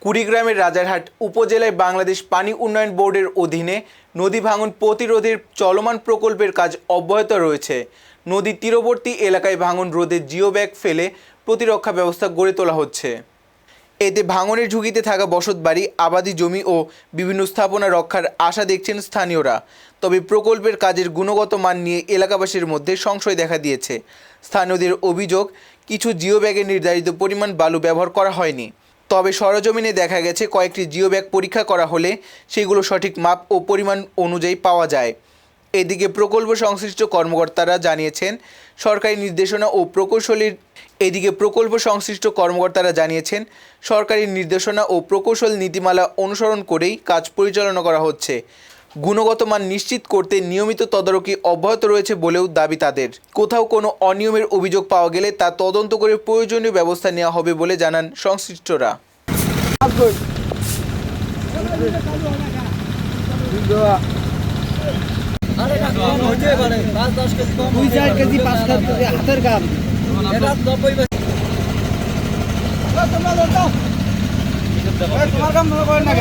কুড়িগ্রামের রাজারহাট উপজেলায় বাংলাদেশ পানি উন্নয়ন বোর্ডের অধীনে নদী ভাঙন প্রতিরোধের চলমান প্রকল্পের কাজ অব্যাহত রয়েছে। নদীর তীরবর্তী এলাকায় ভাঙন রোধে জিও ব্যাগ ফেলে প্রতিরক্ষা ব্যবস্থা গড়ে তোলা হচ্ছে। এতে ভাঙনের ঝুঁকিতে থাকা বসতবাড়ি, আবাদি জমি ও বিভিন্ন স্থাপনা রক্ষার আশা দেখছেন স্থানীয়রা। তবে প্রকল্পের কাজের গুণগত মান নিয়ে এলাকাবাসীর মধ্যে সংশয় দেখা দিয়েছে। স্থানীয়দের অভিযোগ, কিছু জিও ব্যাগে নির্ধারিত পরিমাণ বালু ব্যবহার করা হয়নি। তবে সরেজমিনে দেখা গেছে কয়েকটি জিও ব্যাগ পরীক্ষা করা হলে সেগুলো সঠিক মাপ ও পরিমাণ অনুযায়ী পাওয়া যায়। এদিকে প্রকল্প সংশ্লিষ্ট কর্মকর্তারা জানিয়েছেন সরকারি নির্দেশনা ও প্রকৌশল নীতিমালা অনুসরণ করেই কাজ পরিচালনা করা হচ্ছে। গুণগত মান নিশ্চিত করতে নিয়মিত তদারকি অব্যাহত রয়েছে বলেও দাবি তাদের। কোথাও কোনো অনিয়মের অভিযোগ পাওয়া গেলে তা তদন্ত করে প্রয়োজনীয় ব্যবস্থা নেওয়া হবে বলে জানান সংশ্লিষ্টরা। তোমার কাম করেন না।